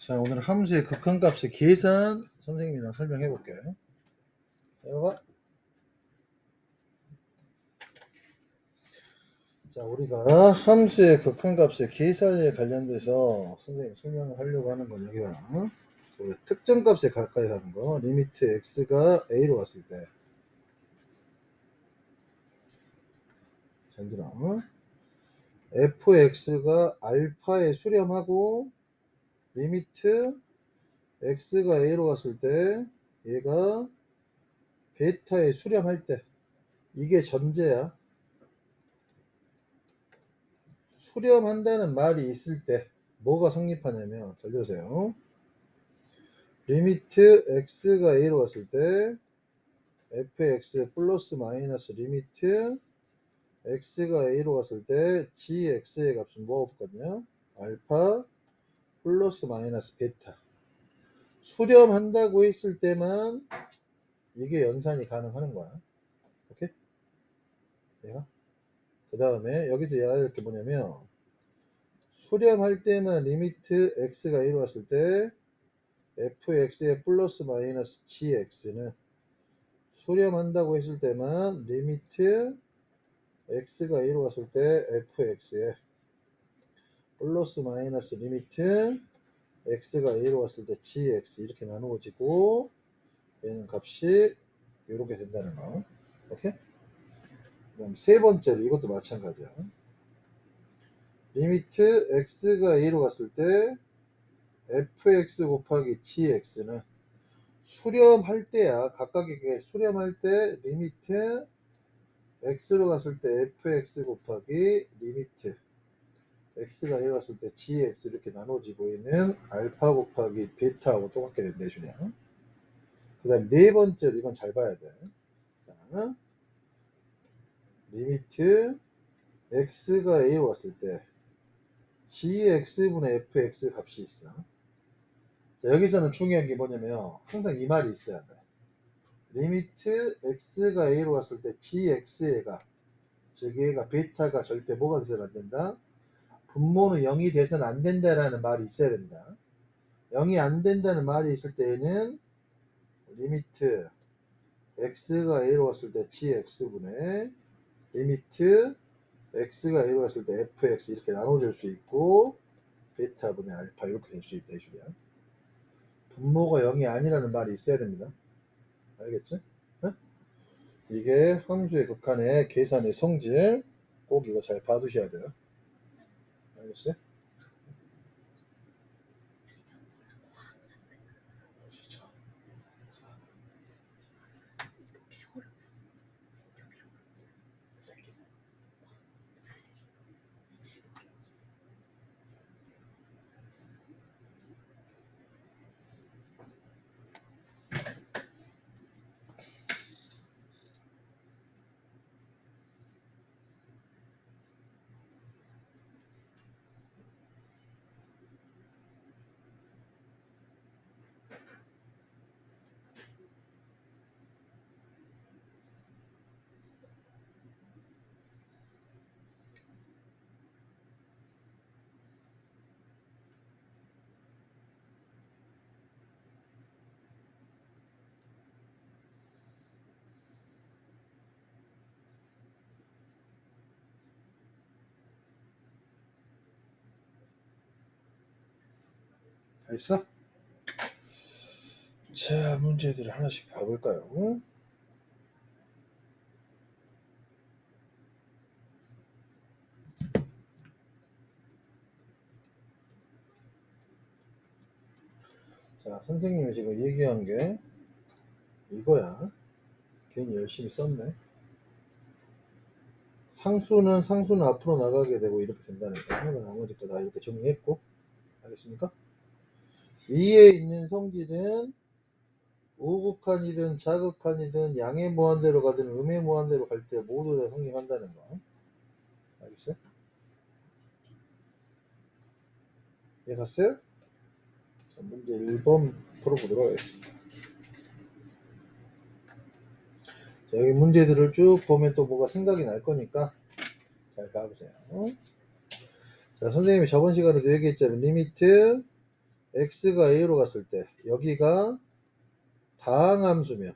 자, 오늘 함수의 극한값의 계산 선생님이랑 설명해 볼게. 해봐. 자, 우리가 함수의 극한값의 계산에 관련돼서 선생님이 설명을 하려고 하는 건 여기 봐. 우리 특정값에 가까이 가는 거. 리미트 x가 a로 갔을 때. 잘 들어. fx가 알파에 수렴하고 리미트 x가 a로 갔을 때 얘가 베타에 수렴할 때 이게 전제야. 수렴한다는 말이 있을 때 뭐가 성립하냐면, 잘 들으세요. 리미트 x가 a로 갔을 때 fx 플러스 마이너스 리미트 x가 a로 갔을 때 gx의 값은 뭐가 붙거든요? 알파 플러스 마이너스 베타. 수렴한다고 했을 때만 이게 연산이 가능하는 거야. 오케이? 그 다음에 여기서 얘가 이렇게 뭐냐면, 수렴할 때만 리미트 x가 a로 갔을 때 fx의 플러스 마이너스 gx는 수렴한다고 했을 때만 리미트 x가 a로 갔을 때 fx의 플러스 마이너스 리미트 x가 a로 갔을 때 gx 이렇게 나누어지고 얘는 값이 이렇게 된다는 거. 오케이? 그 다음 세 번째로 이것도 마찬가지야. 리미트 x가 a로 갔을 때 fx 곱하기 gx는 수렴할 때야. 각각에게 수렴할 때 리미트 x로 갔을 때 fx 곱하기 리미트 x가 1 갔을 때 gx 이렇게 나눠지고 있는 알파 곱하기 베타하고 똑같게 된대 주냐. 그 다음 네 번째로 이건 잘 봐야 돼. 자, 리미트 x가 a로 갔을 때 gx분의 fx 값이 있어. 자, 여기서는 중요한 게 뭐냐면 항상 이 말이 있어야 돼. 리미트 x가 a로 갔을 때 gx의 값, 즉 얘가 베타가 절대 뭐가 돼서는 안 된다? 분모는 0이 돼서는 안 된다라는 말이 있어야 됩니다. 0이 안 된다는 말이 있을 때에는 리미트 x가 a로 갔을 때 gx분의 리미트 x가 a로 갔을 때 fx 이렇게 나눠질 수 있고 베타분의 알파 이렇게 될 수 있다. 이주면 분모가 0이 아니라는 말이 있어야 됩니다. 알겠죠? 네? 이게 함수의 극한의 계산의 성질, 꼭 이거 잘 봐두셔야 돼요. 알겠어요? 다 있어? 자, 문제들을 하나씩 봐볼까요? 자, 선생님이 지금 얘기한 게 이거야. 괜히 열심히 썼네. 상수는 앞으로 나가게 되고 이렇게 된다는 거. 나머지 거 다 이렇게 정리했고. 알겠습니까? 2에 있는 성질은 우극한이든 자극한이든 양의 무한대로 가든 음의 무한대로 갈 때 모두 다 성립한다는 거. 알겠어요? 이해 갔어요? 자, 문제 1번 풀어보도록 하겠습니다. 자, 여기 문제들을 쭉 보면 또 뭐가 생각이 날 거니까 잘 가보세요. 자, 선생님이 저번 시간에도 얘기했잖아요. 리미트 x가 a로 갔을 때 여기가 다항함수면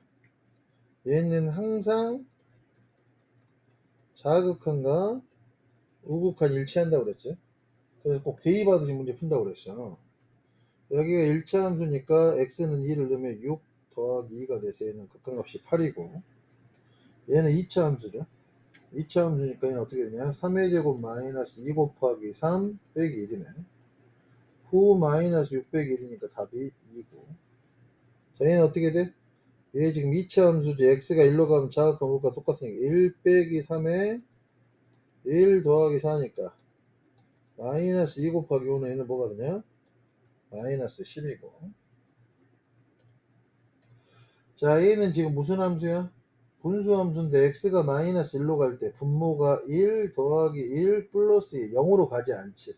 얘는 항상 자극한과 우극한 일치한다고 그랬지. 그래서 꼭 대입하듯이 문제 푼다고 그랬어. 여기가 1차 함수니까 x는 2를 넣으면 6 더하기 2가 돼서 얘는 극한값이 8이고 얘는 2차 함수죠. 2차 함수니까 얘는 어떻게 되냐 3의 제곱 마이너스 2 곱하기 3 빼기 1이네. 9 마이너스 6 빼기 1이니까 답이 2고 자 얘는 어떻게 돼? 얘 지금 2차 함수지. x가 1로 가면 자극한 우극과 똑같으니까 1 빼기 3에 1 더하기 4니까 마이너스 2 곱하기 5는 얘는 뭐가 되냐? 마이너스 10이고 자 얘는 지금 무슨 함수야? 분수 함수인데 x가 마이너스 1로 갈 때 분모가 1 더하기 1 플러스 2 0으로 가지 않지.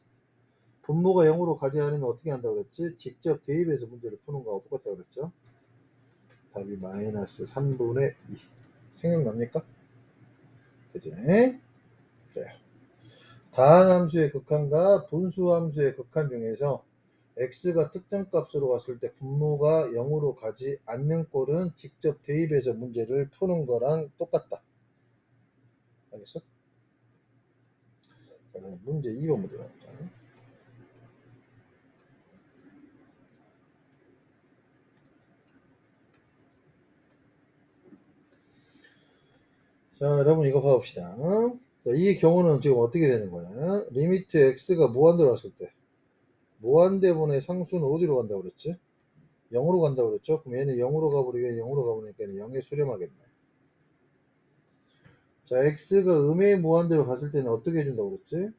분모가 0으로 가지 않으면 어떻게 한다고 그랬지? 직접 대입해서 문제를 푸는 거하고 똑같다고 그랬죠. 답이 마이너스 3분의 2 생각납니까? 그치? 그래요. 다항함수의 극한과 분수함수의 극한 중에서 x가 특정 값으로 갔을 때 분모가 0으로 가지 않는 꼴은 직접 대입해서 문제를 푸는 거랑 똑같다. 알겠어? 자, 문제 2번 문제 나옵니다. 자, 여러분 이거 봐봅시다. 자, 이 경우는 지금 어떻게 되는 거냐? 리미트 x가 무한대로 왔을 때 무한대분의 상수는 어디로 간다고 그랬지? 0으로 간다고 그랬죠? 그럼 얘는 0으로 가버리게 0으로 가버리니까 0에 수렴하겠네. 자, x가 음의 무한대로 갔을 때는 어떻게 해준다고 그랬지?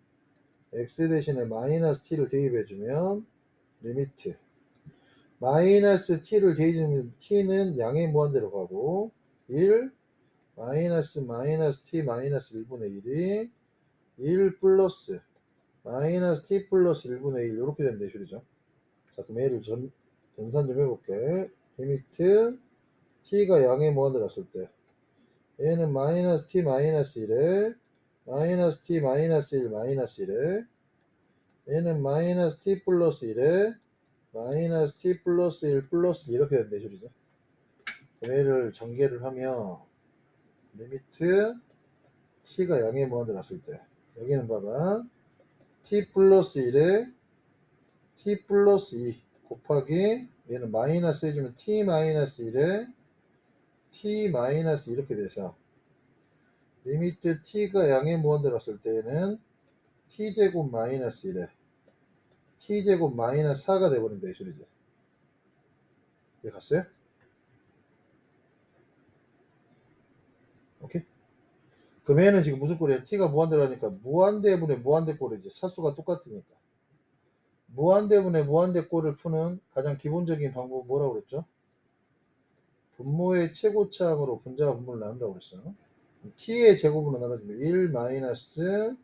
x 대신에 마이너스 t를 대입해주면 리미트 마이너스 t를 대입해주면 t는 양의 무한대로 가고 1 마이너스 t 마이너스 1분의 1이 1 플러스 마이너스 t 플러스 1분의 1 이렇게 된대 줄이죠. 자 그럼 얘를 연산 좀 해볼게. 리미트 t가 양의 무한대로 갔을 때 얘는 마이너스 t 마이너스 1에 마이너스 t 마이너스 1 마이너스 1에 얘는 마이너스 t 플러스 1에 마이너스 t 플러스 1 플러스 이렇게 된대 줄이죠. 얘를 전개를 하면 리미트 t가 양의 무한대로 갔을 때 여기는 봐봐 t 플러스 1에 t 플러스 2 곱하기 얘는 마이너스 해주면 t 마이너스 1에 t 마이너스 이렇게 돼서 리미트 t가 양의 무한대로 갔을 때는 t제곱 마이너스 1에 t제곱 마이너스 4가 돼버린다 이 소리죠. 이해 갔어요? 오케이? 그럼 얘는 지금 무슨 꼴이야? t가 무한대로 하니까 무한대분의 무한대꼴이지. 차수가 똑같으니까. 무한대분의 무한대꼴을 푸는 가장 기본적인 방법은 뭐라고 그랬죠? 분모의 최고차항으로 분자와 분모를 나눈다고 그랬어. t의 제곱으로 나눠주면 1 마이너스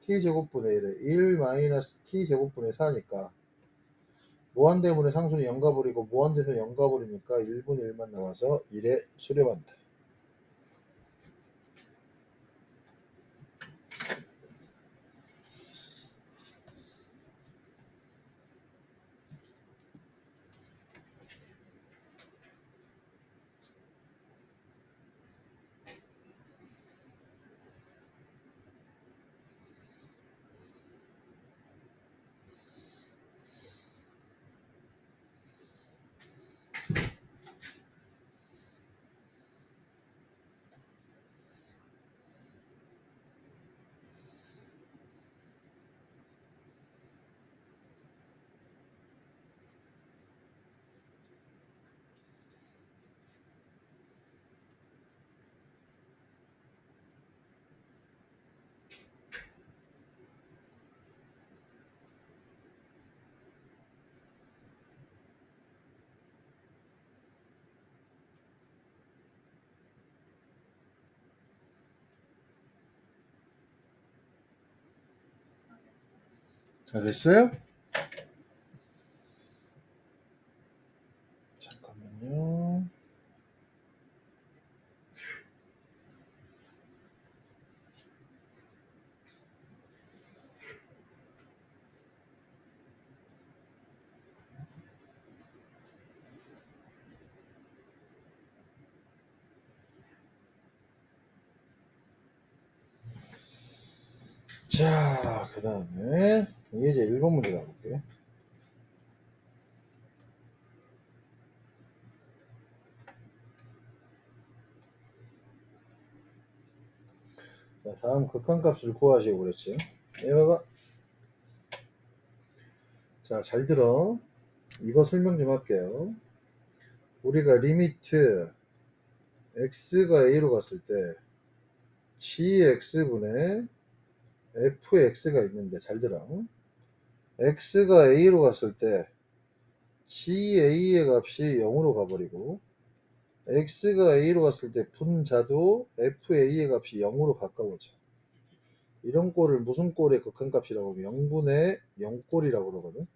t 제곱분의 1에 1 마이너스 t 제곱분의 4니까 무한대분의 상수는 0 가버리고 무한대는 0 가버리니까 1분의 1만 남아서 1에 수렴한다. 자 됐어요? 잠깐만요. 자, 그 다음에 이제 1번 문제 가볼게. 자, 다음 극한값을 구하시고 그랬지. 얘봐봐. 자, 잘 들어. 이거 설명 좀 할게요. 우리가 리미트 x가 a로 갔을 때 gx분의 fx가 있는데 잘 들어. x가 a로 갔을 때 ga의 값이 0으로 가버리고 x가 a로 갔을 때 분자도 fa의 값이 0으로 가까워져. 이런 꼴을 무슨 꼴의 극한값이라고 하면 0분의 0꼴이라고 그러거든.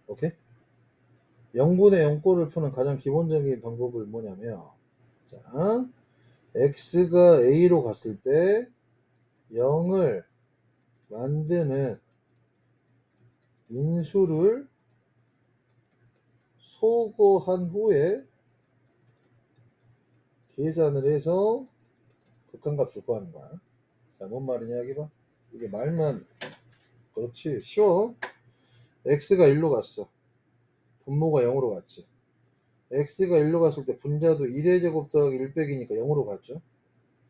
오케이? 0분의 0꼴을 푸는 가장 기본적인 방법은 뭐냐면, 자, x가 a로 갔을 때 0을 만드는 인수를 소거한 후에 계산을 해서 극한값을 구하는 거야. 자, 뭔 말이냐 여기 봐. 이게 말만 그렇지 쉬워. x가 1로 갔어. 분모가 0으로 갔지. x가 1로 갔을 때 분자도 1의 제곱 더하기 1 빼기니까 0으로 갔죠.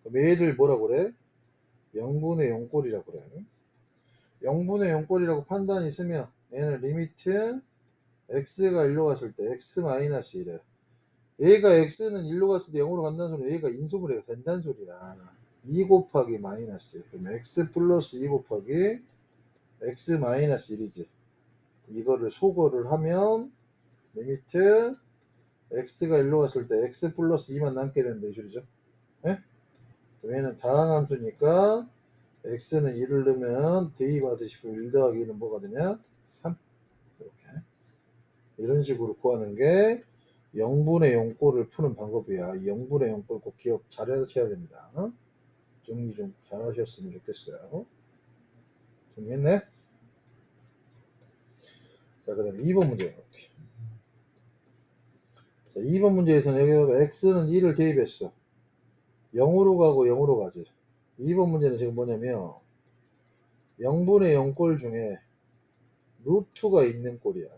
그럼 얘를 뭐라 그래? 0분의 0꼴이라고 그래. 0분의 0꼴이라고 판단이 있으면 얘는 리미트 x가 1로 갔을 때 x 마이너스 1에 얘가 x는 1로 갔을 때 0으로 간다는 소리는 얘가 인수분해가 된다는 소리야. 2 곱하기 마이너스 그럼 x 플러스 2 곱하기 x 마이너스 1이지. 이거를 소거를 하면 리미트 x가 1로 갔을 때 x 플러스 2만 남게 된다 이 소리죠. 네? 그럼 얘는 다항함수니까 x는 1을 넣으면 대입하듯이 1 더하기 1은 뭐가 되냐? 3. 이렇게 이런 식으로 구하는 게 0분의 0꼴을 푸는 방법이야. 이 0분의 0꼴 꼭 기억 잘 하셔야 됩니다. 정리 좀 잘 하셨으면 좋겠어요. 정리했네? 자, 그 다음에 2번 문제 볼게요. 자, 2번 문제에서는 여기 x는 1을 대입했어. 0으로 가고 0으로 가지. 2번 문제는 지금 뭐냐면 0분의 0꼴 중에 루트가 있는 꼴이야.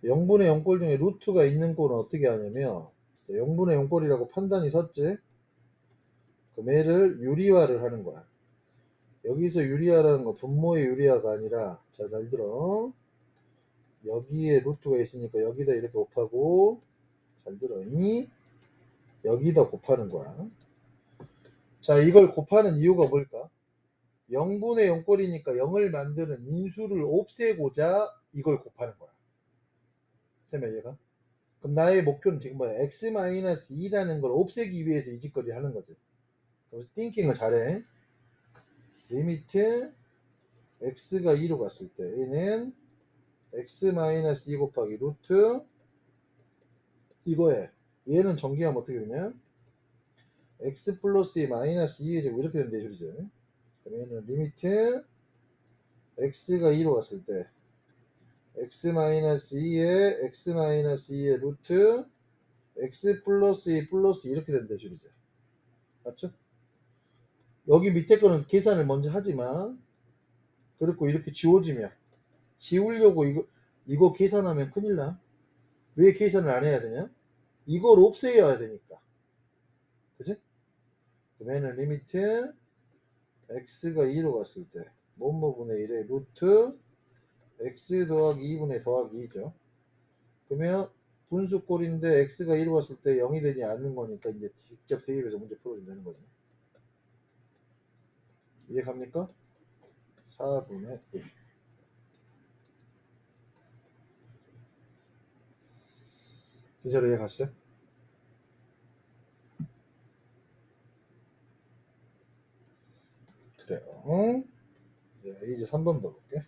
0분의 0꼴 중에 루트가 있는 꼴은 어떻게 하냐면 0분의 0꼴이라고 판단이 섰지. 그럼 얘를 유리화를 하는 거야. 여기서 유리화라는 거 분모의 유리화가 아니라 잘 들어. 여기에 루트가 있으니까 여기다 이렇게 곱하고 잘 들어. 여기다 곱하는 거야. 자, 이걸 곱하는 이유가 뭘까? 0분의 0꼴이니까 0을 만드는 인수를 없애고자 이걸 곱하는 거야. 쌤의 얘가? 그럼 나의 목표는 지금 뭐야? x-2라는 걸 없애기 위해서 이 짓거리 하는 거지. 그래서 띵킹을 잘해. 리미트 x가 2로 갔을 때 얘는 x-2 곱하기 루트 이거에 얘는 정리하면 어떻게 되냐? x 플러스 2 마이너스 2의 제곱 이렇게 된대 소리지. 그럼 얘는 리미트 x가 2로 갔을 때 x-2에 x-2의 루트 x 플러스 2 플러스 이렇게 된대 소리지. 맞죠? 여기 밑에 거는 계산을 먼저 하지만 그리고 이렇게 지워지면 지우려고 이거 계산하면 큰일 나. 왜 계산을 안 해야 되냐? 이걸 없애야 되니까. 그치? 그러면 리미트 x가 2로 갔을 때 뭐뭐분의 1의 루트 x 더하기 2분의 더하기 2죠. 그러면 분수꼴인데 x가 2로 갔을 때 0이 되지 않는 거니까 이제 직접 대입해서 문제 풀어주면 되는 거죠. 이해갑니까? 4분의 1. 진짜로 이해갔어요? 그래요. 이제 3번 더 볼게.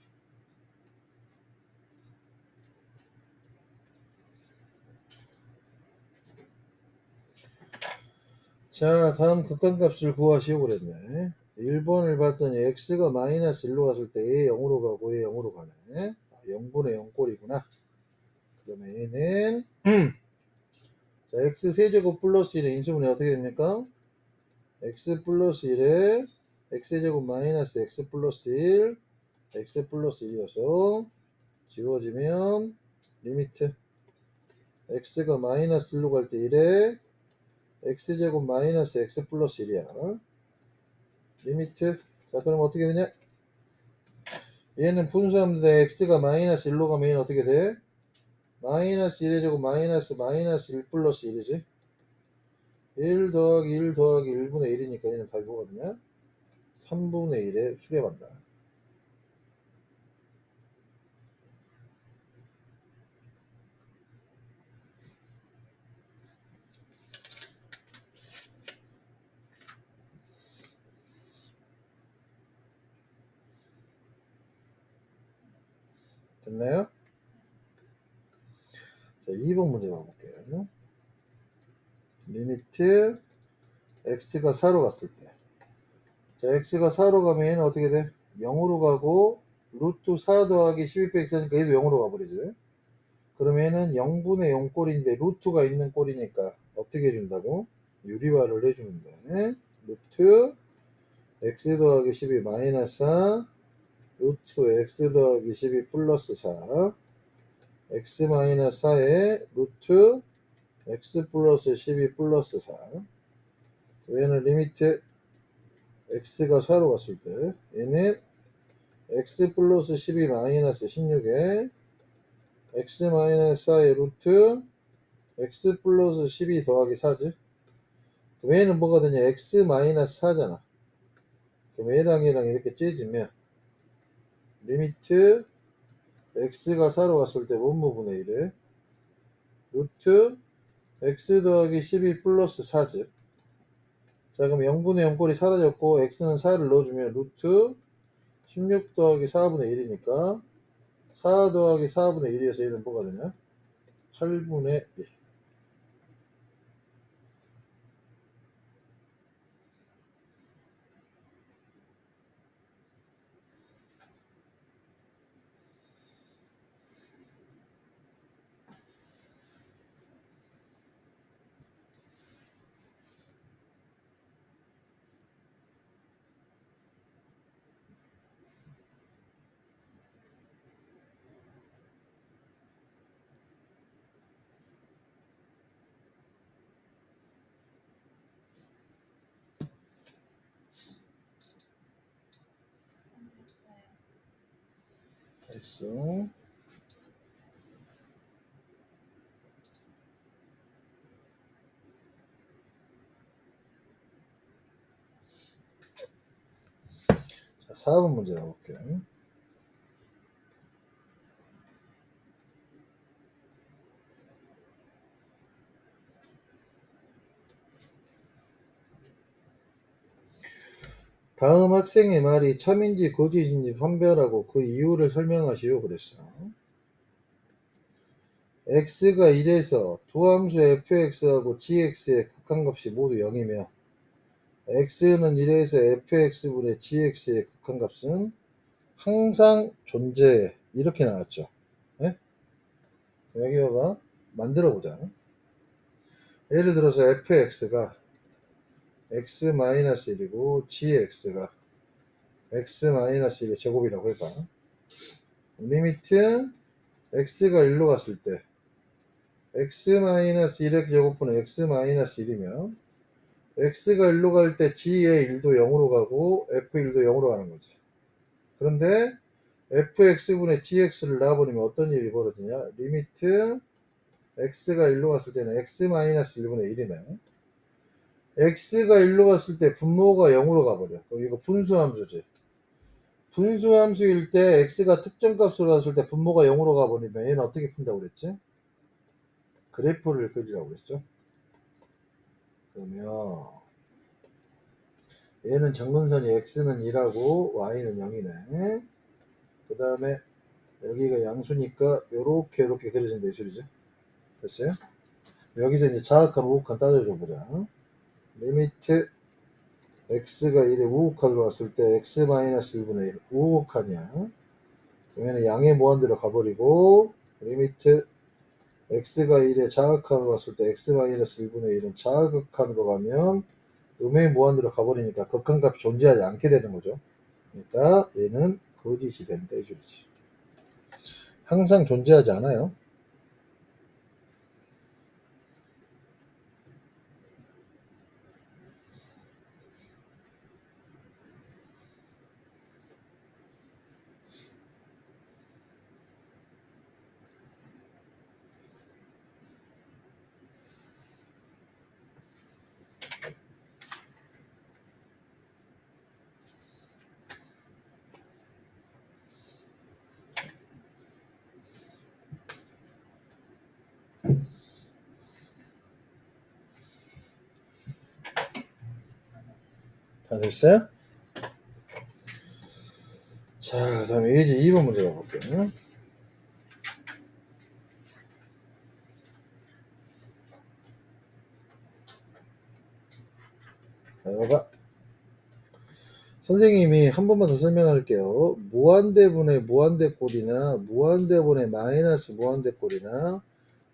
자, 다음 극한값을 구하시오 그랬네. 1번을 봤더니 x가 마이너스 1로 갔을 때 a 0으로 가고 a 0으로 가네. 0분의 0꼴이구나. 그러면 얘는 자, x 세제곱 플러스 1의 인수분해 어떻게 됩니까? x 플러스 1에 x제곱 마이너스 x 플러스 1 x 플러스 1이어서 지워지면 리미트 x가 마이너스 1로 갈 때 1에 x제곱 마이너스 x 플러스 1이야. 리미트. 자, 그럼 어떻게 되냐? 얘는 분수하면 돼. x가 마이너스 1로 가면 얘는 어떻게 돼? 마이너스 1의 제곱 마이너스 1 플러스 1이지. 1 더하기 1 더하기 1분의 1이니까 얘는 답이 뭐거든요? 3분의 1에 수렴한다. 됐나요? 자, 2번 문제 가볼게요. 리미트 x가 4로 갔을 때. 자, x가 4로 가면 얘는 어떻게 돼? 0으로 가고 루트 4 더하기 12x니까 얘도 0으로 가버리지. 그러면 얘는 0분의 0 꼴인데 루트가 있는 꼴이니까 어떻게 해준다고? 유리화를 해주면 돼. 루트 x 더하기 12 마이너스 4 루트 x 더하기 12 플러스 4 x 마이너스 4에 루트 x 플러스 12 플러스 4 얘는 리미트 x가 4로 갔을 때 얘는 x 플러스 12 마이너스 16에 x 마이너스 4의 루트 x 플러스 12 더하기 4지. 그럼 얘는 뭐가 되냐? x 마이너스 4잖아. 그럼 얘랑 이렇게 째지면 리미트 x가 4로 갔을 때 분모분의 1에 루트 x 더하기 12 플러스 4지. 자, 그럼 0분의 0 꼴이 사라졌고 x는 4를 넣어주면 루트 16 더하기 4분의 1이니까 4 더하기 4분의 1이어서 얘는 뭐가 되냐? 8분의 1. 됐어. 자, 4번 문제 가볼게요. 다음 학생의 말이 참인지 거짓인지 판별하고 그 이유를 설명하시오 그랬어. x가 1에서 두 함수 fx하고 gx의 극한값이 모두 0이며 x는 1에서 fx분의 gx의 극한값은 항상 존재해. 이렇게 나왔죠. 네? 여기 봐봐. 만들어보자. 예를 들어서 fx가 x-1이고 gx가 x-1의 제곱이라고 해봐. 리미트 x가 1로 갔을 때 x-1의 제곱분은 x-1이면 x가 1로 갈 때 g의 1도 0으로 가고 f1도 0으로 가는 거지. 그런데 fx분의 gx를 놔버리면 어떤 일이 벌어지냐? 리미트 x가 1로 갔을 때는 x-1분의 1이네. x가 1로 갔을 때 분모가 0으로 가버려. 그럼 이거 분수함수지. 분수함수일 때 x가 특정값으로 갔을 때 분모가 0으로 가버리면 얘는 어떻게 푼다고 그랬지? 그래프를 그리라고 그랬죠. 그러면 얘는 정근선이 x는 1하고 y는 0이네. 그 다음에 여기가 양수니까 요렇게 그려진다 이 소리죠. 됐어요? 여기서 이제 자악한 우극한 따져줘 보자. 리미트 x가 1에 우극한으로 왔을 때 x-1분의 1 우극한이야. 그러면 양의 무한대로 가버리고 리미트 x가 1에 자극한으로 왔을 때 x-1분의 1은 자극한으로 가면 음의 무한대로 가버리니까 극한값이 존재하지 않게 되는 거죠. 그러니까 얘는 거짓이 된다 이 소리지. 항상 존재하지 않아요. 다 됐어요? 자, 그 다음에 예제 2번 문제 가볼게요. 자, 봐봐. 선생님이 한 번만 더 설명할게요. 무한대분의 무한대꼴이나 무한대분의 마이너스 무한대꼴이나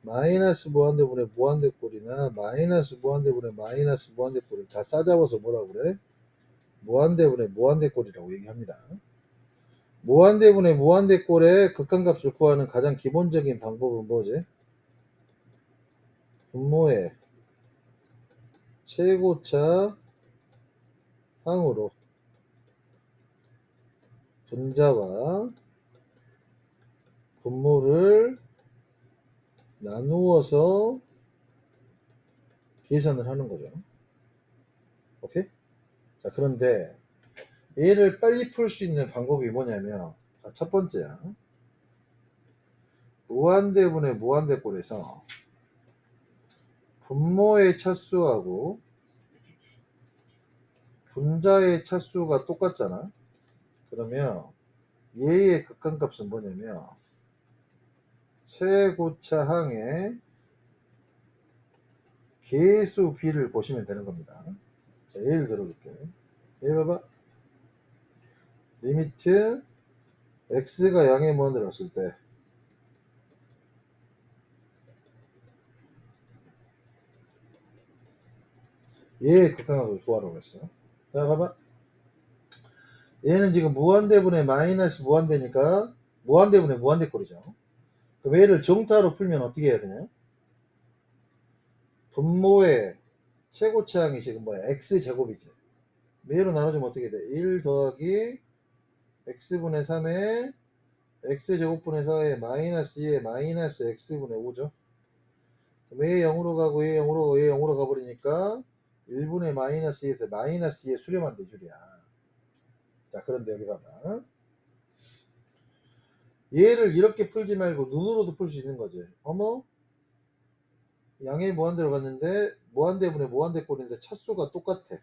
마이너스 무한대분의 무한대꼴이나 마이너스 무한대분의 마이너스 무한대꼴을 다 싸잡아서 뭐라고 그래? 무한대분의 무한대꼴이라고 얘기합니다. 무한대분의 무한대꼴의 극한값을 구하는 가장 기본적인 방법은 뭐지? 분모의 최고차 항으로 분자와 분모를 나누어서 계산을 하는 거죠. 오케이? 자, 그런데 얘를 빨리 풀 수 있는 방법이 뭐냐면, 자, 첫 번째야. 무한대분의 무한대꼴에서 분모의 차수하고 분자의 차수가 똑같잖아. 그러면 얘의 극한값은 뭐냐면 최고차 항의 계수 b를 보시면 되는 겁니다. 자, 예를 들어볼게요. 얘 봐봐. 리미트 x가 양의 무한대로 왔을 때 얘의 극한값을 구하라고 했어. 자, 봐봐. 얘는 지금 무한대분의 마이너스 무한대니까 무한대분의 무한대꼴이죠. 그럼 얘를 정타로 풀면 어떻게 해야 되냐? 분모의 최고차항이 지금 뭐야? x제곱이지. 얘로 나눠주면 어떻게 돼? 1 더하기 x분의 3에 x제곱분의 4에 마이너스 2에 마이너스 x분의 5죠. 그럼 얘 0으로 가고 얘 0으로 가고 얘 0으로 가버리니까 1분의 마이너스 2에서 마이너스 2에 수렴한 대줄이야. 자, 그런데 여기 봐봐. 얘를 이렇게 풀지 말고 눈으로도 풀 수 있는 거지. 어머? 양의 무한대로 갔는데 무한대분의 무한대꼴인데 차수가 똑같아.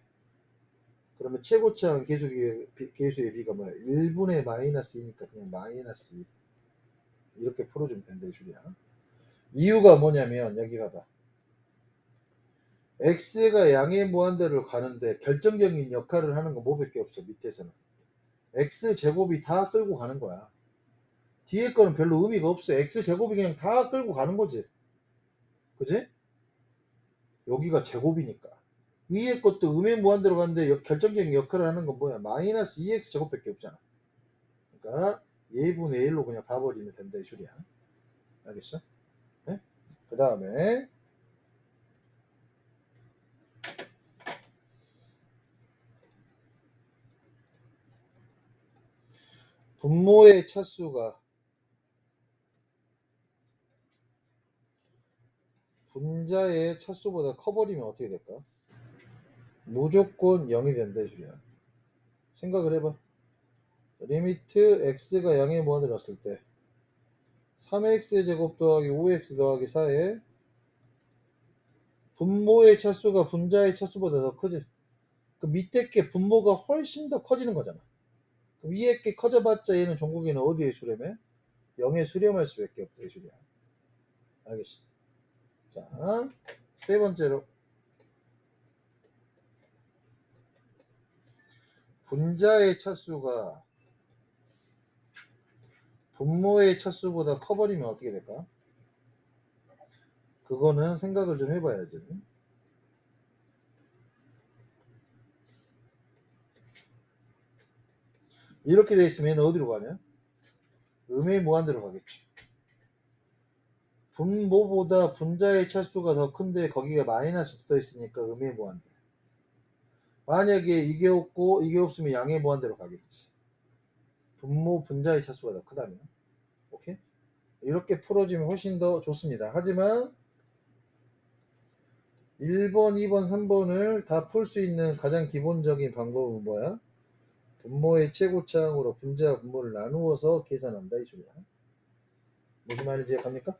그러면 최고차항 계수의 b가 뭐야? 1분의 마이너스 2니까 그냥 마이너스 2. 이렇게 풀어주면 된다 이 줄이야. 이유가 뭐냐면 여기 봐봐. x가 양의 무한대로 가는데 결정적인 역할을 하는 건 뭐밖에 없어. 밑에서는 x제곱이 다 끌고 가는 거야. 뒤에 거는 별로 의미가 없어. x제곱이 그냥 다 끌고 가는 거지. 그지? 여기가 제곱이니까. 위에 것도 음의 무한대로 가는데 결정적인 역할을 하는 건 뭐야? 마이너스 2x 제곱밖에 없잖아. 그러니까 예분의 1로 그냥 봐버리면 된다 이 소리야. 알겠어? 네? 그 다음에 분모의 차수가 분자의 차수보다 커버리면 어떻게 될까? 무조건 0이 된다 이 소리야. 생각을 해봐. 리미트 x가 0의 무한을 넣었을 때 3x 제곱 더하기 5x 더하기 4에 분모의 차수가 분자의 차수보다 더 크지. 그 밑에 게 분모가 훨씬 더 커지는 거잖아. 그 위에 게 커져봤자 얘는 종국이는 어디에 수렴해? 0에 수렴할 수밖에 없다 이 소리야. 알겠어. 자, 세 번째로 분자의 차수가 분모의 차수보다 커버리면 어떻게 될까? 그거는 생각을 좀 해봐야지. 이렇게 돼 있으면 얘는 어디로 가냐? 음의 무한대로 가겠지. 분모보다 분자의 차수가 더 큰데 거기가 마이너스 붙어 있으니까 음의 무한대. 만약에 이게 없고 이게 없으면 양의 무한대로 가겠지. 분모 분자의 차수가 더 크다면. 오케이? 이렇게 풀어주면 훨씬 더 좋습니다. 하지만 1번, 2번, 3번을 다 풀 수 있는 가장 기본적인 방법은 뭐야? 분모의 최고차항으로 분자와 분모를 나누어서 계산한다 이 소리야. 무슨 말인지 이해갑니까?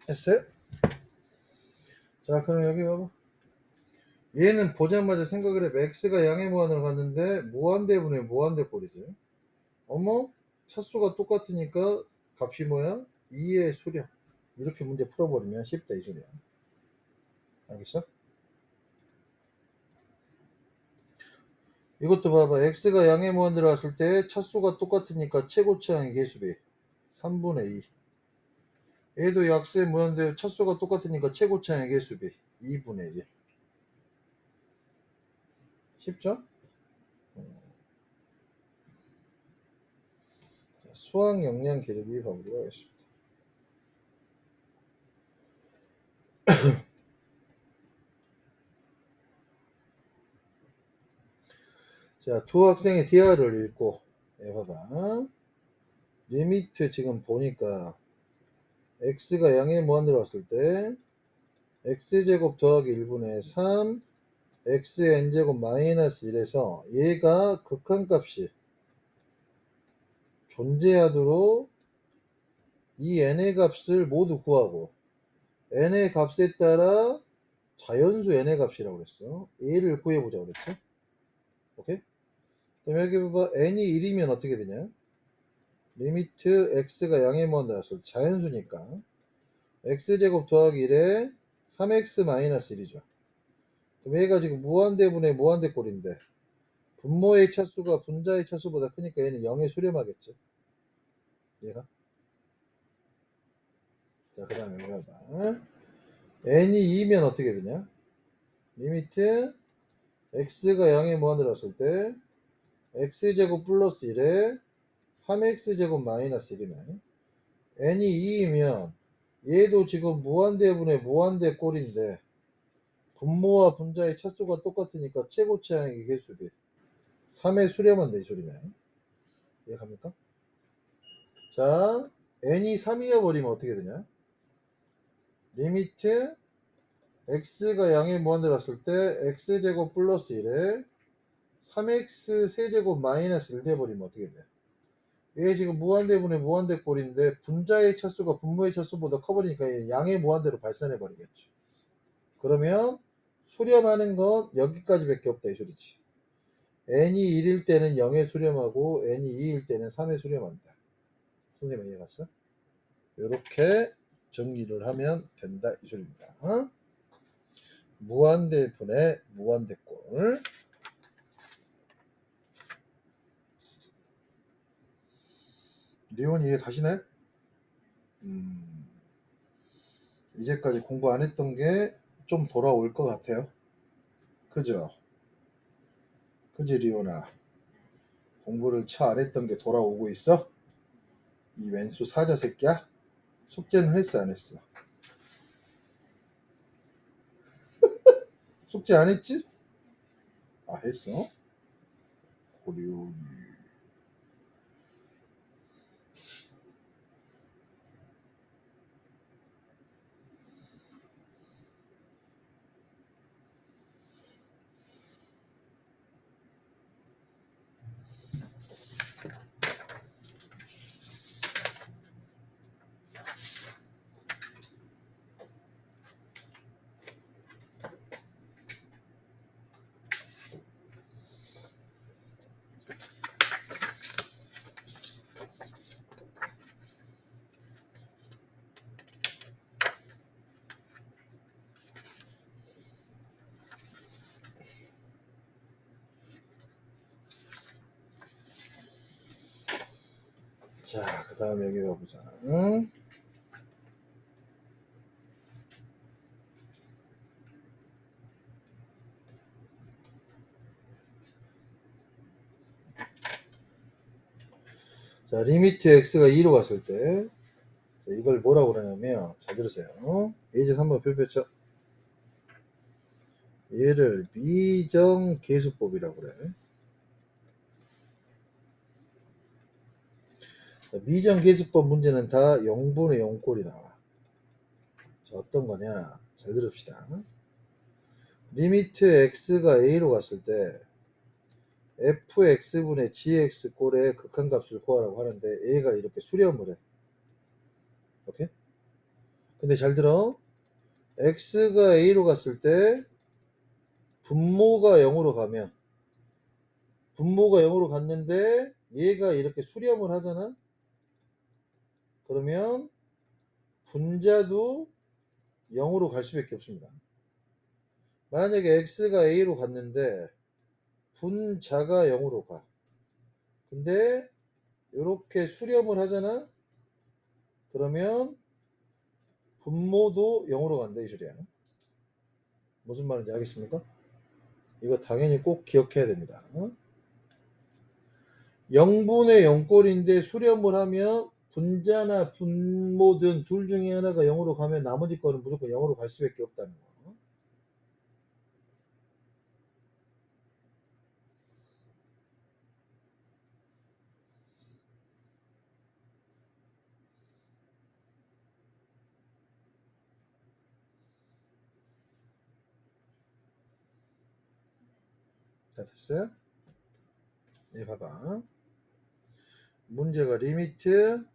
했어요? 자, 그럼 여기 봐봐. 얘는 보자마자 생각을 해. x가 양의 무한으로 갔는데 무한대분의 무한대 꼴이지. 어머? 차수가 똑같으니까 값이 뭐야? 2의 수렴. 이렇게 문제 풀어버리면 쉽다 이 소리야. 알겠어? 이것도 봐봐. x가 양의 무한대로 갔을 때 차수가 똑같으니까 최고차항의 개수비 3분의 2. 얘도 약수의 무한대 차수가 똑같으니까 최고차항의 개수비 2분의 1. 쉽죠? 수학 역량 기르기 가보도록 하겠습니다. 자, 두 학생의 DR을 읽고, 봐봐. 리미트 지금 보니까, x가 양의 무한대로 왔을 때, x제곱 더하기 1분의 3, x의 n제곱 마이너스 1에서 얘가 극한값이 존재하도록 이 n의 값을 모두 구하고, n의 값에 따라 자연수 n의 값이라고 그랬어. 얘를 구해보자고 그랬죠. 오케이? 그럼 여기 봐봐. n이 1이면 어떻게 되냐? 리미트 x가 양의 무한대 왔을 때 자연수니까 x제곱 더하기 1에 3x 마이너스 1이죠. 그럼 얘가 지금 무한대분의 무한대 꼴인데 분모의 차수가 분자의 차수보다 크니까 얘는 0에 수렴하겠죠. 얘가. 자, 그 다음에 봐봐. n이 2면 어떻게 되냐? 리미트 x가 0의 무한대로 왔을 때 x제곱 플러스 1에 3x제곱 마이너스 1이네. n이 2이면 얘도 지금 무한대분의 무한대 꼴인데 분모와 분자의 차수가 똑같으니까 최고차항의 개수비 3의 수렴한다 이 소리네. 이해갑니까? 자, n이 3이어 버리면 어떻게 되냐? 리미트 x가 양의 무한대로 왔을 때 x제곱 플러스 1에 3x 세제곱 마이너스 1 돼버리면 어떻게 돼? 얘 지금 무한대분의 무한대 꼴인데 분자의 차수가 분모의 차수보다 커버리니까 얘 양의 무한대로 발산해 버리겠죠. 그러면 수렴하는 건 여기까지밖에 없다 이 소리지. n이 1일 때는 0에 수렴하고 n이 2일 때는 3에 수렴한다. 선생님 이해 갔어? 이렇게 정리를 하면 된다 이 소리입니다. 어? 무한대분의 무한대꼴. 리온 이해 가시나요? 이제까지 공부 안 했던 게 좀 돌아올 것 같아요. 그죠? 그지 리온아? 공부를 차 안 했던 게 돌아오고 있어? 이 왼수 사자 새끼야? 숙제는 했어 안 했어? 숙제 안 했지? 아 했어? 리온이. 자, 그 다음에 여기 가보자. 응? 자, 리미트 x가 2로 갔을 때 이걸 뭐라고 그러냐면 잘 들으세요. 예제 3번 표표쳐. 얘를 미정계수법이라고 그래. 미정계수법 문제는 다 0분의 0꼴이 나와. 자, 어떤 거냐? 잘 들읍시다. 리미트 x가 a로 갔을 때 fx분의 gx 꼴의 극한값을 구하라고 하는데 a가 이렇게 수렴을 해. 오케이? 근데 잘 들어. x가 a로 갔을 때 분모가 0으로 가면 분모가 0으로 갔는데 얘가 이렇게 수렴을 하잖아. 그러면 분자도 0으로 갈 수밖에 없습니다. 만약에 x가 a로 갔는데 분자가 0으로 가. 근데 이렇게 수렴을 하잖아. 그러면 분모도 0으로 간다 이 소리야. 무슨 말인지 알겠습니까? 이거 당연히 꼭 기억해야 됩니다. 0분의 0꼴인데 수렴을 하면 분자나 분모든 둘 중에 하나가 0으로 가면 나머지 거는 무조건 0으로 갈 수밖에 없다는 거. 자, 됐어요? 예, 봐봐. 문제가 리미트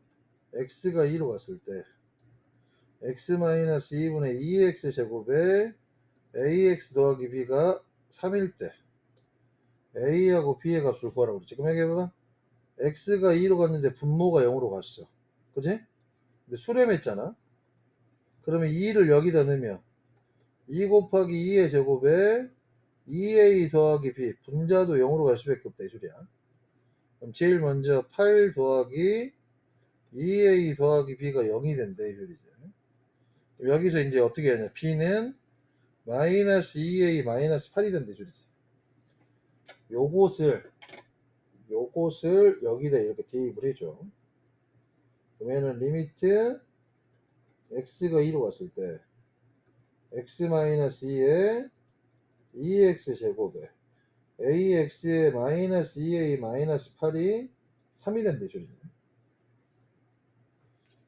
x가 2로 갔을 때 x-2분의 2x 제곱에 ax 더하기 b가 3일 때 a하고 b의 값을 구하라고 그랬지. 그럼 여기 봐봐. x가 2로 갔는데 분모가 0으로 갔어. 그지? 근데 수렴했잖아. 그러면 2를 여기다 넣으면 2 곱하기 2의 제곱에 2a 더하기 b 분자도 0으로 갈 수밖에 없다 이 소리야. 그럼 제일 먼저 8 더하기 2a 더하기 b가 0이 된다 이 소리지. 여기서 이제 어떻게 하냐. b는 마이너스 2a 마이너스 8이 된다 이 소리지. 요것을 여기다 이렇게 대입을 해줘. 그러면은 리미트 x가 2로 갔을 때 x-2에 2x 제곱에 ax에 마이너스 2a 마이너스 8이 3이 된대 소리네.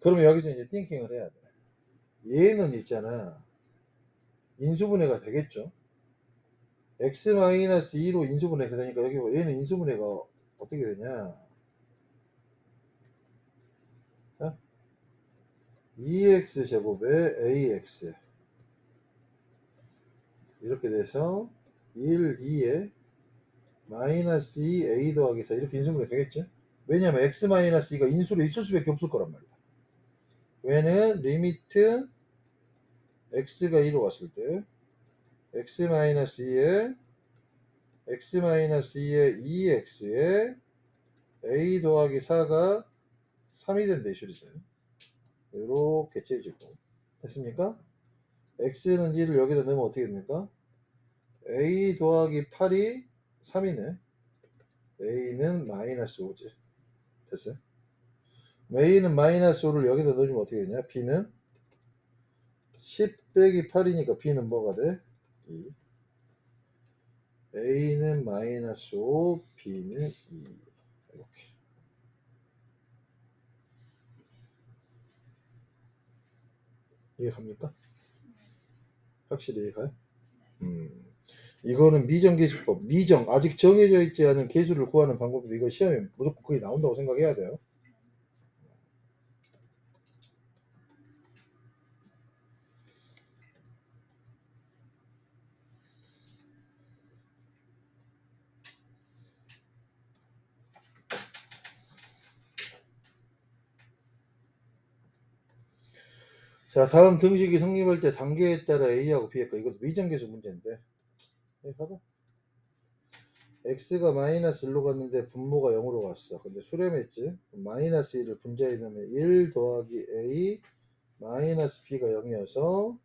그러면 여기서 이제 띵킹을 해야 돼. 얘는 있잖아. 인수분해가 되겠죠. x-2로 인수분해가 되니까 여기 뭐 얘는 인수분해가 어떻게 되냐. 자, 2x 제곱에 ax 이렇게 돼서 1, 2에 마이너스 2 a 더하기 4 이렇게 인수분해 되겠죠. 왜냐면 x-2가 인수로 있을 수밖에 없을 거란 말이야. 왜는 리미트 x가 2로 갔을 때 x-2에 x-2에 2x에 a 더하기 4가 3이 된다 이 소리죠. 이렇게 째지고 됐습니까? x는 2를 여기다 넣으면 어떻게 됩니까? a 더하기 8이 3이네. a는 마이너스 5지. 됐어요? a는 마이너스 5를 여기다 넣어주면 어떻게 되냐? b는 10 빼기 8이니까 b는 뭐가 돼? 2. a는 마이너스 5, b는 2. 이렇게. 이해갑니까? 확실히 이해가요? 이거는 미정계수법, 미정, 아직 정해져 있지 않은 계수를 구하는 방법인데 이거 시험에 무조건 거의 나온다고 생각해야 돼요. 자, 다음 등식이 성립할 때 단계에 따라 A하고 B의 거 이것도 미정계수 문제인데 봐봐. X가 마이너스 1로 갔는데 분모가 0으로 갔어. 근데 수렴했지. 마이너스 1을 분자에 넣으면 1 더하기 A 마이너스 B가 0이어서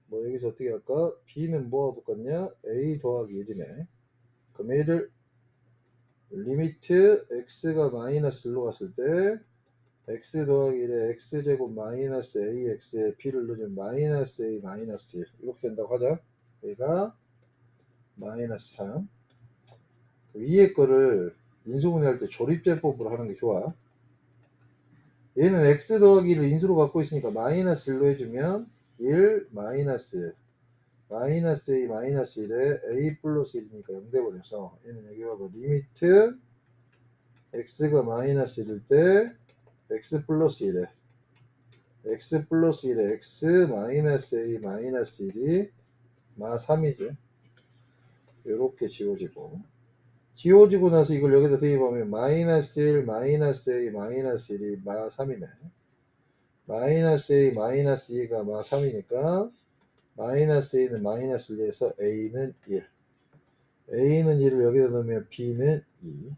뭐 여기서 어떻게 할까? B는 뭐하고 똑같냐? A 더하기 1이네. 그럼 A를 리미트 X가 마이너스 1로 갔을 때 x 더하기 1에 x제곱 마이너스 ax에 b를 넣으면 마이너스 a 마이너스 1 이렇게 된다고 하자. 얘가 마이너스 3. 위에 거를 인수분해할 때 조립제법으로 하는 게 좋아. 얘는 x 더하기를 인수로 갖고 있으니까 마이너스 1로 해주면 1 마이너스 마이너스 a 마이너스 1에 a 플러스 1이니까 0 돼버려서 얘는 여기 봐봐. 리미트 x가 마이너스 1일 때 x 플러스 1에 x 플러스 1에 x 마이너스 a 마이너스 1이 마 3이지. 이렇게 지워지고 나서 이걸 여기다 대입하면 마이너스 1 마이너스 a 마이너스 1이 마 3이네. 마이너스 a 마이너스 2가 마 3이니까 마이너스 a는 마이너스 1에서 a는 1. a는 1을 여기다 넣으면 b는 2.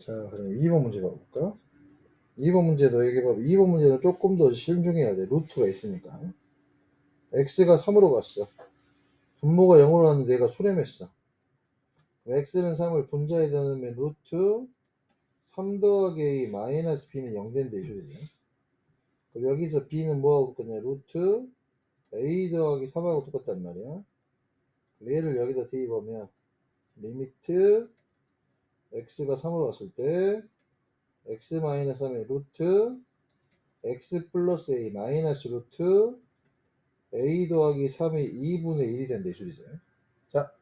자, 그럼 2번 문제 봐볼까? 2번 문제도 여기 봐봐. 2번 문제는 조금 더 신중해야 돼. 루트가 있으니까. x가 3으로 갔어. 분모가 0으로 갔는데 얘가 수렴했어. x는 3을 분자에 넣으면 루트 3 더하기 a 마이너스 b는 0 된다 이 소리지. 그럼 여기서 b는 뭐하고 똑같냐? 루트 a 더하기 3하고 똑같단 말이야. 얘를 여기다 대입하면 리미트 x가 3으로 갔을 때 x 마이너스 3의 루트 x 플러스 a 마이너스 루트 a 더하기 3이 2분의 1이 된다 이 소리지. 자,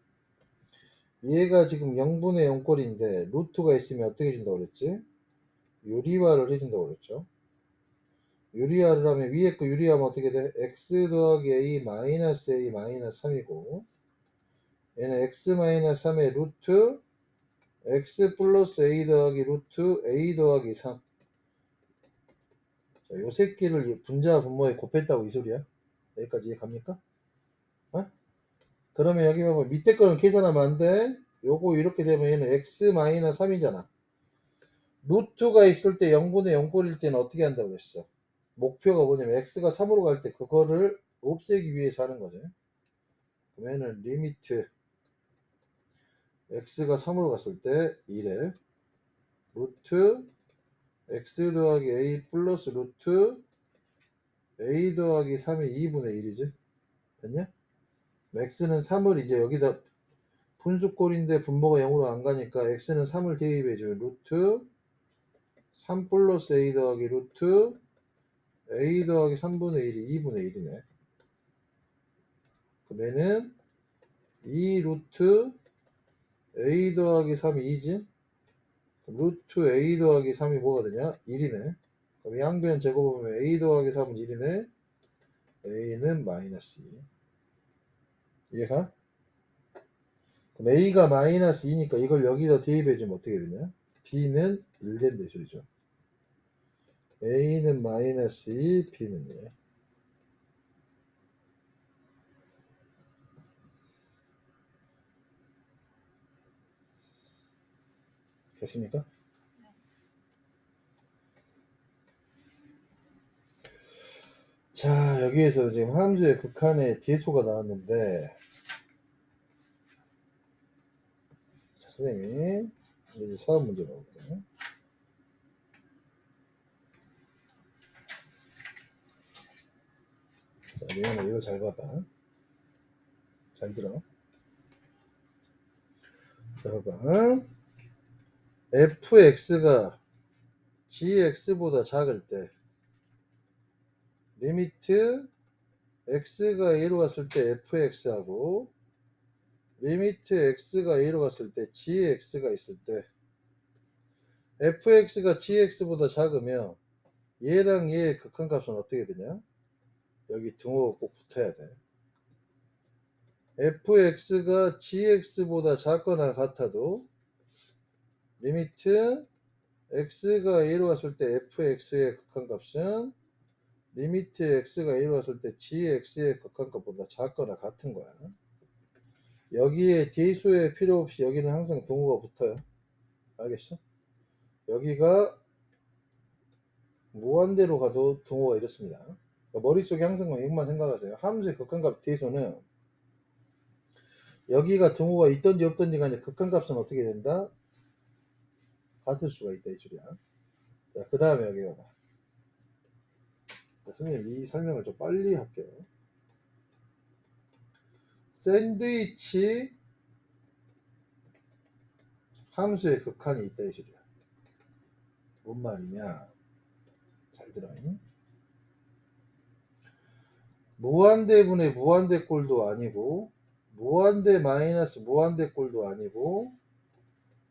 얘가 지금 0분의 0꼴인데 루트가 있으면 어떻게 해준다고 그랬지? 유리화를 해준다고 그랬죠. 유리화를 하면 위에 거 유리화하면 어떻게 돼? x 더하기 a 마이너스 a 마이너스 3이고 얘는 x 마이너스 3의 루트 x 플러스 a 더하기 루트 a 더하기 3 자, 요 새끼를 분자 분모에 곱했다고 이 소리야. 여기까지 이해 갑니까? 어? 그러면 여기 보면 밑에 거는 계산하면 안 돼. 요거 이렇게 되면 얘는 x-3이잖아. 루트가 있을 때 0분의 0꼴일 때는 어떻게 한다고 그랬어? 목표가 뭐냐면 x가 3으로 갈 때 그거를 없애기 위해서 하는 거죠. 그러면은 리미트 x가 3으로 갔을 때 1에 루트 x 더하기 a 플러스 루트 a 더하기 3이 2분의 1이지. 됐냐? x는 3을 이제 여기다 분수꼴인데 분모가 0으로 안 가니까 x는 3을 대입해주면 루트 3 플러스 a 더하기 루트 a 더하기 3분의 1이 2분의 1이네. 그러면은 2 루트 a 더하기 3이 2지? 루트 a 더하기 3이 뭐가 되냐? 1이네. 그럼 양변 제곱하면 a 더하기 3은 1이네. a는 마이너스 2. 이해가? 그럼 a가 마이너스 2니까 이걸 여기다 대입해주면 어떻게 되냐? b는 1 된다 소리죠. a는 마이너스 2, b는 1. 됐습니까? 자, 여기에서 지금 함수의 극한의 대소가 나왔는데, 자, 선생님이 이제 사업 문제 나올게요. 자, 미안해, 이거 잘 봐봐. 잘 들어. 자, 봐봐. fx가 gx보다 작을 때, 리미트 x가 1로 갔을 때 fx하고, 리미트 x가 1로 갔을 때 gx가 있을 때, fx가 gx보다 작으면 얘랑 얘의 극한값은 어떻게 되냐? 여기 등호가 꼭 붙어야 돼. fx가 gx보다 작거나 같아도 리미트 x가 1로 갔을 때 fx의 극한값은 리미트 x가 1로 갔을 때 gx의 극한값보다 작거나 같은 거야. 여기에 대수에 필요 없이 여기는 항상 등호가 붙어요. 알겠어? 여기가 무한대로 가도 등호가 이렇습니다. 그러니까 머릿속에 항상 이것만 생각하세요. 함수의 극한값 대수는 여기가 등호가 있든지 없든지 간에 극한값은 어떻게 된다? 같을 수가 있다 이 소리야. 자, 그 다음에 여기 봐봐. 선생님 이 설명을 좀 빨리 할게요. 샌드위치 함수의 극한이 있다 이 소리야. 뭔 말이냐? 잘 들어. 무한대분의 무한대꼴도 아니고 무한대 마이너스 무한대꼴도 아니고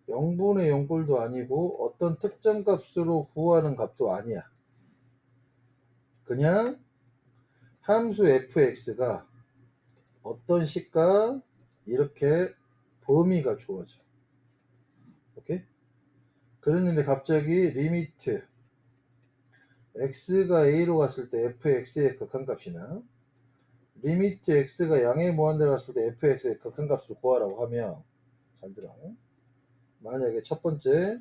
0분의 0꼴도 아니고 어떤 특정 값으로 구하는 값도 아니야. 그냥 함수 fx가 어떤 식과 이렇게 범위가 주어져. 오케이? 그랬는데 갑자기 리미트 x가 a로 갔을 때 fx의 극한값이나 리미트 x가 양의 무한대로 갔을 때 fx의 극한값을 구하라고 하면 잘 들어. 만약에 첫 번째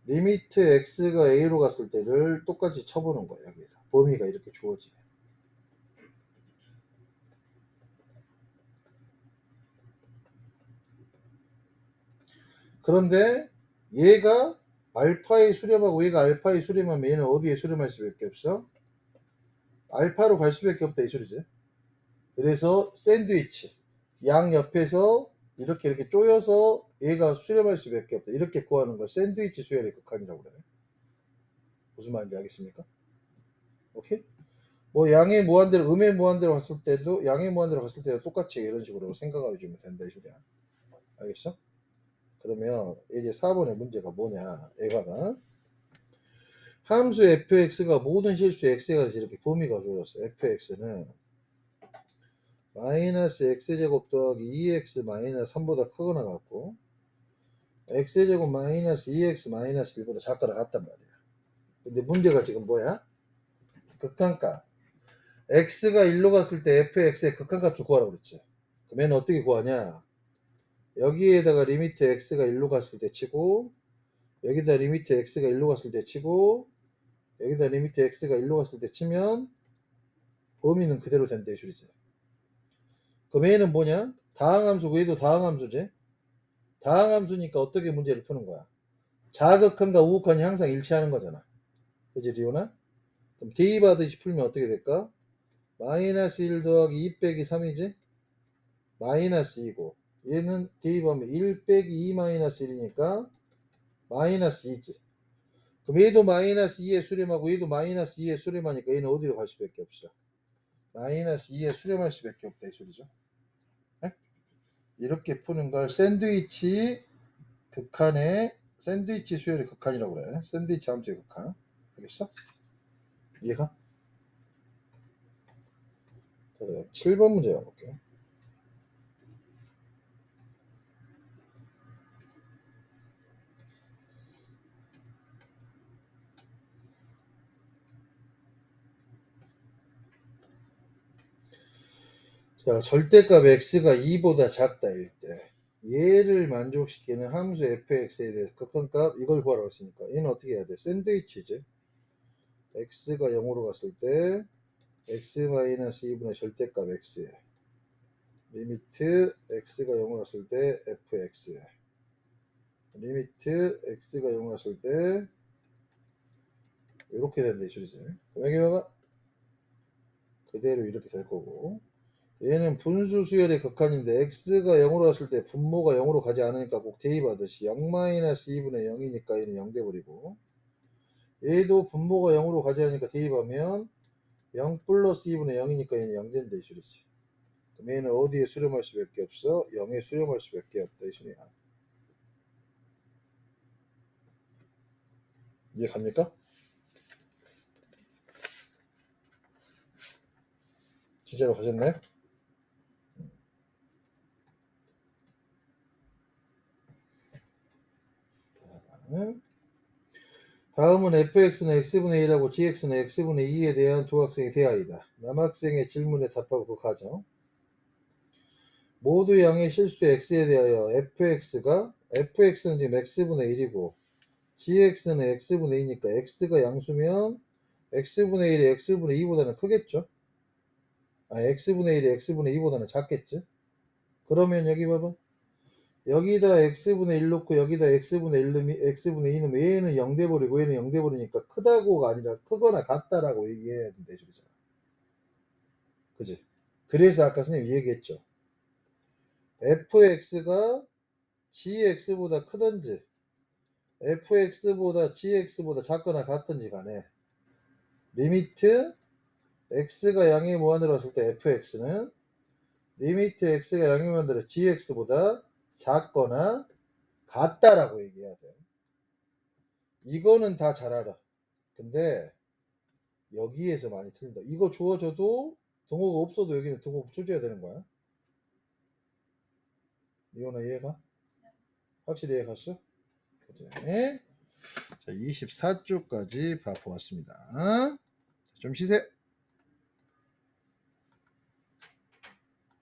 리미트 x가 a로 갔을 때를 똑같이 쳐보는 거야. 여기서 범위가 이렇게 주어지네. 그런데 얘가 알파에 수렴하고 얘가 알파에 수렴하면 얘는 어디에 수렴할 수밖에 없어? 알파로 갈 수밖에 없다 이 소리지. 그래서 샌드위치 양 옆에서 이렇게 쪼여서 얘가 수렴할 수밖에 없다. 이렇게 구하는 걸 샌드위치 수열의 극한이라고 그래. 무슨 말인지 알겠습니까? 오케이? 뭐 양의 무한대로 음의 무한대로 갔을 때도 양의 무한대로 갔을 때도 똑같이 이런 식으로 생각해 주면 된다 이 소리야. 알겠어? 그러면 이제 4번의 문제가 뭐냐? 얘가 함수 fx가 모든 실수 x에 관해서 이렇게 범위가 주어졌어. fx는 마이너스 x제곱 더하기 2x 마이너스 3보다 크거나 같고 x제곱 마이너스 2x 마이너스 1보다 작거나 같단 말이야. 근데 문제가 지금 뭐야? 극한값. x가 1로 갔을 때 fx의 극한값을 구하라고 그랬지. 그럼 얘는 어떻게 구하냐? 여기에다가 리미트 x가 1로 갔을 때 치고, 여기다 리미트 x가 1로 갔을 때 치고, 여기다 리미트 x가 1로 갔을 때 치면 범위는 그대로 된다 이 소리지. 그럼 얘는 뭐냐? 다항함수고 얘도 다항함수지. 다항함수니까 어떻게 문제를 푸는 거야? 자극한과 우극한이 항상 일치하는 거잖아. 그지 리오나? 그럼 대입하듯이 풀면 어떻게 될까? 마이너스 1 더하기 2 빼기 3이지? 마이너스 2고 얘는 대입하면 1 빼기 2 마이너스 1이니까 마이너스 2지. 그럼 얘도 마이너스 2에 수렴하고 얘도 마이너스 2에 수렴하니까 얘는 어디로 갈 수밖에 없어? 마이너스 2에 수렴할 수밖에 없다 이 소리죠. 네? 이렇게 푸는 걸 샌드위치 극한의 샌드위치 수열의 극한이라고 그래. 샌드위치 함수의 극한. 알겠어? 이해가? 그래. 7번 문제 가볼게. 자, 절대값 x가 2보다 작다일 때 얘를 만족시키는 함수 fx에 대해서 극한값 이걸 구하라고 했으니까 얘는 어떻게 해야 돼? 샌드위치지. x가 0으로 갔을 때 x-2분의 절대값 x 리미트 x가 0으로 갔을 때 fx 리미트 x가 0으로 갔을 때 이렇게 된다 이 소리지. 그럼 여기 봐봐. 그대로 이렇게 될 거고 얘는 분수 수열의 극한인데 x가 0으로 갔을 때 분모가 0으로 가지 않으니까 꼭 대입하듯이 0-2분의 0이니까 얘는 0 돼버리고 얘도 분모가 0으로 가지 않으니까 대입하면 0 플러스 2분의 0이니까 얘는 0 된다 이 소리지. 그럼 얘는 어디에 수렴할 수밖에 없어? 0에 수렴할 수밖에 없다 이 소리야. 이해 갑니까? 진짜로 가셨나요? 다음은 fx는 x분의 1하고 gx는 x분의 2에 대한 두 학생의 대화이다. 남학생의 질문에 답하고 그 과정. 모두 양의 실수 x에 대하여 fx는 지금 x분의 1이고 gx는 x분의 2니까 x가 양수면 x분의 1이 x분의 2보다는 크겠죠? x분의 1이 x분의 2보다는 작겠지? 그러면 여기 봐봐. 여기다 x분의 1 놓고 여기다 x분의 2 넣으면 얘는 0 돼버리고 얘는 0 돼버리니까 크다고가 아니라 크거나 같다라고 얘기해야 된다 이 소리잖아. 그지? 그래서 아까 선생님 얘기했죠. fx가 gx보다 크든지 fx보다 gx보다 작거나 같든지 간에 리미트 x가 0의 무한으로 왔을 때 fx는 리미트 x가 0의 무한으로 gx보다 작거나 같다라고 얘기해야 돼. 이거는 다 잘 알아. 근데 여기에서 많이 틀린다. 이거 주어져도 동호가 없어도 여기는 동호 붙여줘야 되는 거야. 이거는 이해가? 확실히 이해갔어? 그치? 자, 24쪽까지 봐보았습니다. 좀 쉬세요.